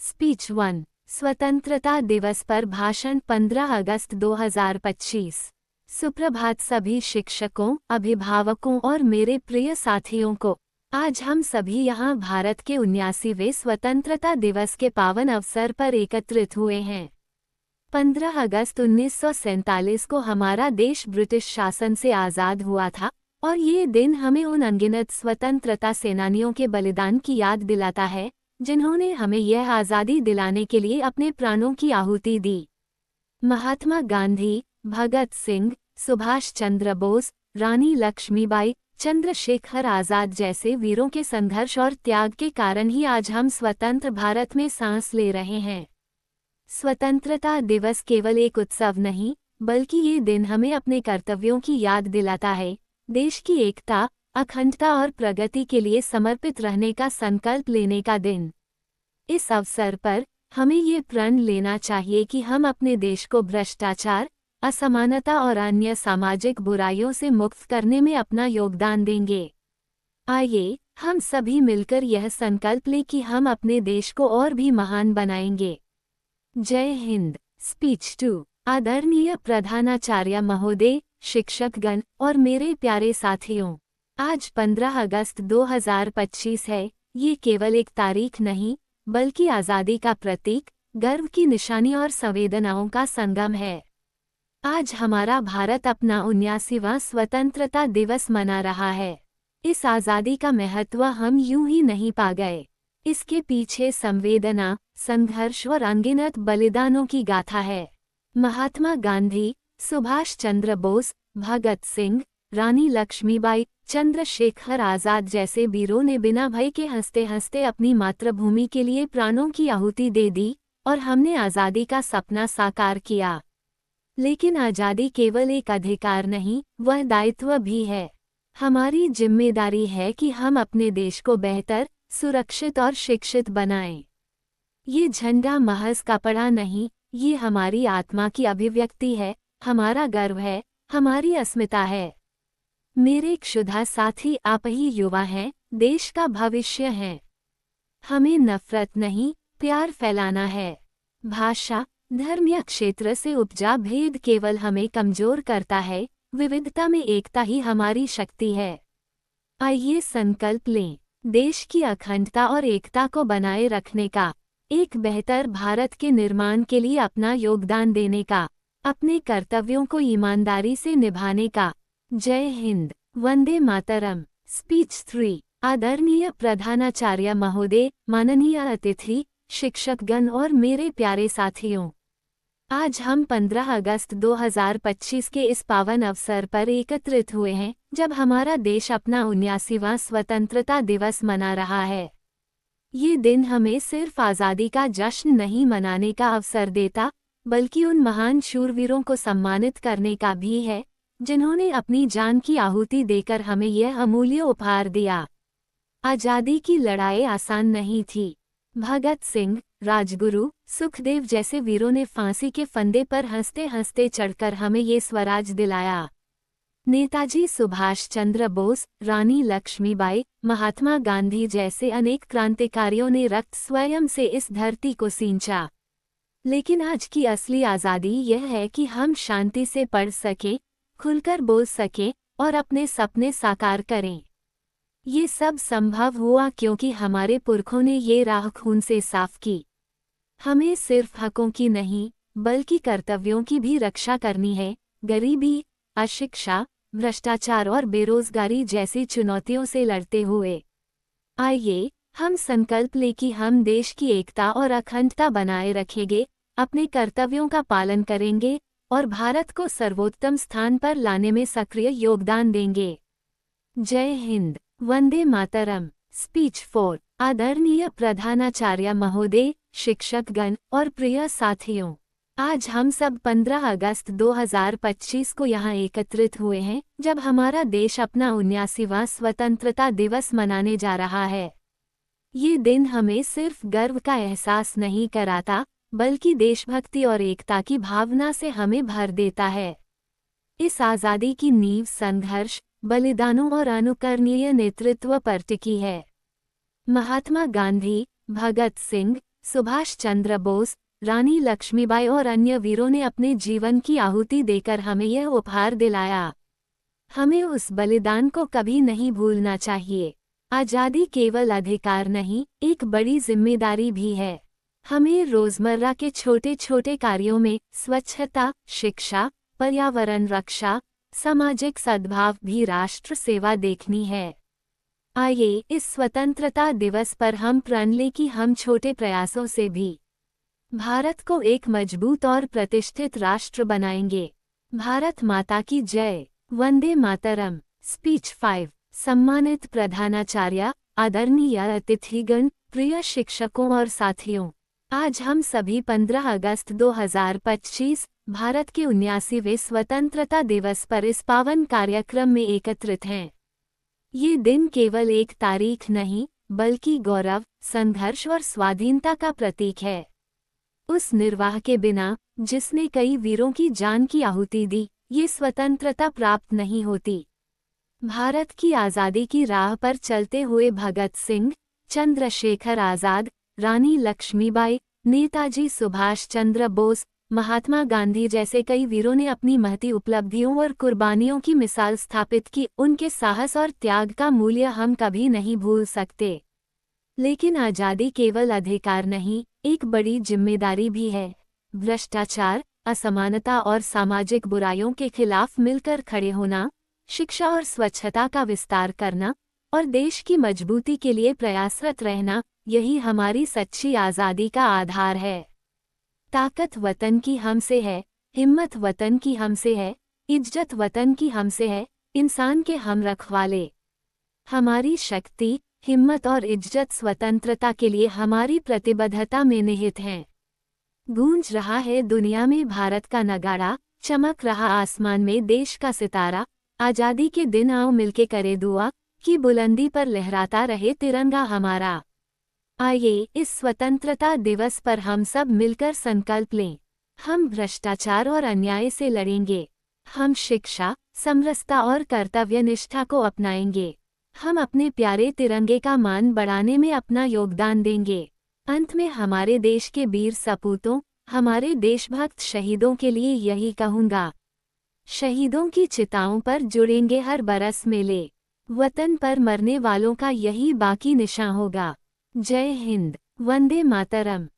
Speech 1। स्वतंत्रता दिवस पर भाषण 15 अगस्त 2025। सुप्रभात सभी शिक्षकों, अभिभावकों और मेरे प्रिय साथियों को। आज हम सभी यहाँ भारत के 79वें स्वतंत्रता दिवस के पावन अवसर पर एकत्रित हुए हैं। 15 अगस्त 1947 को हमारा देश ब्रिटिश शासन से आज़ाद हुआ था और ये दिन हमें उन अनगिनत स्वतंत्रता सेनानियों के बलिदान की याद दिलाता है जिन्होंने हमें यह आज़ादी दिलाने के लिए अपने प्राणों की आहुति दी। महात्मा गांधी, भगत सिंह, सुभाष चंद्र बोस, रानी लक्ष्मीबाई, चंद्रशेखर आज़ाद जैसे वीरों के संघर्ष और त्याग के कारण ही आज हम स्वतंत्र भारत में सांस ले रहे हैं। स्वतंत्रता दिवस केवल एक उत्सव नहीं, बल्कि ये दिन हमें अपने कर्तव्यों की याद दिलाता है। देश की एकता, अखंडता और प्रगति के लिए समर्पित रहने का संकल्प लेने का दिन। इस अवसर पर हमें ये प्रण लेना चाहिए कि हम अपने देश को भ्रष्टाचार, असमानता और अन्य सामाजिक बुराइयों से मुक्त करने में अपना योगदान देंगे। आइए हम सभी मिलकर यह संकल्प लें कि हम अपने देश को और भी महान बनाएंगे। जय हिंद। स्पीच 2। आदरणीय प्रधानाचार्य महोदय, शिक्षकगण और मेरे प्यारे साथियों, आज 15 अगस्त 2025 है। ये केवल एक तारीख नहीं, बल्कि आज़ादी का प्रतीक, गर्व की निशानी और संवेदनाओं का संगम है। आज हमारा भारत अपना 79वां स्वतंत्रता दिवस मना रहा है। इस आज़ादी का महत्व हम यूं ही नहीं पा गए। इसके पीछे संवेदना, संघर्ष और अनगिनत बलिदानों की गाथा है। महात्मा गांधी, सुभाष चंद्र बोस, भगत सिंह, रानी लक्ष्मीबाई, चंद्रशेखर आज़ाद जैसे वीरों ने बिना भय के हंसते हंसते अपनी मातृभूमि के लिए प्राणों की आहुति दे दी और हमने आज़ादी का सपना साकार किया। लेकिन आज़ादी केवल एक अधिकार नहीं, वह दायित्व भी है। हमारी जिम्मेदारी है कि हम अपने देश को बेहतर, सुरक्षित और शिक्षित बनाएं। ये झंडा महज कपड़ा नहीं, ये हमारी आत्मा की अभिव्यक्ति है, हमारा गर्व है, हमारी अस्मिता है। मेरे क्षुधा साथी, आप ही युवा हैं, देश का भविष्य हैं। हमें नफरत नहीं, प्यार फैलाना है। भाषा, धर्म या क्षेत्र से उपजा भेद केवल हमें कमजोर करता है, विविधता में एकता ही हमारी शक्ति है। आइए संकल्प लें, देश की अखंडता और एकता को बनाए रखने का, एक बेहतर भारत के निर्माण के लिए अपना योगदान देने का, अपने कर्तव्यों को ईमानदारी से निभाने का। जय हिंद। वंदे मातरम। स्पीच 3। आदरणीय प्रधानाचार्य महोदय, माननीय अतिथि, शिक्षकगण और मेरे प्यारे साथियों, आज हम 15 अगस्त 2025 के इस पावन अवसर पर एकत्रित हुए हैं, जब हमारा देश अपना 79वां स्वतंत्रता दिवस मना रहा है। ये दिन हमें सिर्फ आज़ादी का जश्न नहीं मनाने का अवसर देता, बल्कि उन महान शूरवीरों को सम्मानित करने का भी है जिन्होंने अपनी जान की आहुति देकर हमें यह अमूल्य उपहार दिया। आज़ादी की लड़ाई आसान नहीं थी। भगत सिंह, राजगुरु, सुखदेव जैसे वीरों ने फांसी के फंदे पर हंसते हंसते चढ़कर हमें ये स्वराज दिलाया। नेताजी सुभाष चंद्र बोस, रानी लक्ष्मीबाई, महात्मा गांधी जैसे अनेक क्रांतिकारियों ने रक्त स्वयं से इस धरती को सींचा। लेकिन आज की असली आज़ादी यह है कि हम शांति से पढ़ सकें, खुलकर बोल सकें और अपने सपने साकार करें। ये सब संभव हुआ क्योंकि हमारे पुरखों ने ये राह खून से साफ की। हमें सिर्फ हकों की नहीं, बल्कि कर्तव्यों की भी रक्षा करनी है। गरीबी, अशिक्षा, भ्रष्टाचार और बेरोजगारी जैसी चुनौतियों से लड़ते हुए आइए हम संकल्प लें कि हम देश की एकता और अखंडता बनाए रखेंगे, अपने कर्तव्यों का पालन करेंगे और भारत को सर्वोत्तम स्थान पर लाने में सक्रिय योगदान देंगे। जय हिंद। वंदे मातरम। स्पीच 4। आदरणीय प्रधानाचार्य महोदय, शिक्षकगण और प्रिय साथियों, आज हम सब 15 अगस्त 2025 को यहाँ एकत्रित हुए हैं, जब हमारा देश अपना 79वां स्वतंत्रता दिवस मनाने जा रहा है। ये दिन हमें सिर्फ गर्व का एहसास नहीं कराता, बल्कि देशभक्ति और एकता की भावना से हमें भर देता है। इस आज़ादी की नींव संघर्ष, बलिदानों और अनुकरणीय नेतृत्व पर टिकी है। महात्मा गांधी, भगत सिंह, सुभाष चंद्र बोस, रानी लक्ष्मीबाई और अन्य वीरों ने अपने जीवन की आहुति देकर हमें यह उपहार दिलाया। हमें उस बलिदान को कभी नहीं भूलना चाहिए। आज़ादी केवल अधिकार नहीं, एक बड़ी जिम्मेदारी भी है। हमें रोजमर्रा के छोटे छोटे कार्यों में स्वच्छता, शिक्षा, पर्यावरण रक्षा, सामाजिक सद्भाव भी राष्ट्र सेवा देखनी है। आइए इस स्वतंत्रता दिवस पर हम प्रण लें कि हम छोटे प्रयासों से भी भारत को एक मजबूत और प्रतिष्ठित राष्ट्र बनाएंगे। भारत माता की जय। वंदे मातरम। स्पीच 5। सम्मानित प्रधानाचार्य, आदरणीय अतिथिगण, प्रिय शिक्षकों और साथियों, आज हम सभी 15 अगस्त 2025 भारत के 79वें स्वतंत्रता दिवस पर इस पावन कार्यक्रम में एकत्रित हैं। ये दिन केवल एक तारीख नहीं, बल्कि गौरव, संघर्ष और स्वाधीनता का प्रतीक है। उस निर्वाह के बिना, जिसने कई वीरों की जान की आहुति दी, ये स्वतंत्रता प्राप्त नहीं होती। भारत की आज़ादी की राह पर चलते हुए भगत सिंह, चंद्रशेखर आज़ाद, रानी लक्ष्मीबाई, नेताजी सुभाष चंद्र बोस, महात्मा गांधी जैसे कई वीरों ने अपनी महती उपलब्धियों और कुर्बानियों की मिसाल स्थापित की। उनके साहस और त्याग का मूल्य हम कभी नहीं भूल सकते। लेकिन आज़ादी केवल अधिकार नहीं, एक बड़ी जिम्मेदारी भी है। भ्रष्टाचार, असमानता और सामाजिक बुराइयों के खिलाफ मिलकर खड़े होना, शिक्षा और स्वच्छता का विस्तार करना और देश की मजबूती के लिए प्रयासरत रहना, यही हमारी सच्ची आज़ादी का आधार है। ताकत वतन की हमसे है, हिम्मत वतन की हमसे है, इज्जत वतन की हमसे है, इंसान के हम रखवाले। हमारी शक्ति, हिम्मत और इज्जत स्वतंत्रता के लिए हमारी प्रतिबद्धता में निहित हैं। गूंज रहा है दुनिया में भारत का नगाड़ा, चमक रहा आसमान में देश का सितारा। आज़ादी के दिन आओ मिलके करे दुआ, कि बुलंदी पर लहराता रहे तिरंगा हमारा। आइए इस स्वतंत्रता दिवस पर हम सब मिलकर संकल्प लें। हम भ्रष्टाचार और अन्याय से लड़ेंगे। हम शिक्षा, समरसता और कर्तव्यनिष्ठा को अपनाएंगे। हम अपने प्यारे तिरंगे का मान बढ़ाने में अपना योगदान देंगे। अंत में हमारे देश के वीर सपूतों, हमारे देशभक्त शहीदों के लिए यही कहूँगा। शहीदों की चिताओं पर जुड़ेंगे हर बरस मेले। वतन पर मरने वालों का यही बाकी निशान होगा। जय हिंद। वंदे मातरम।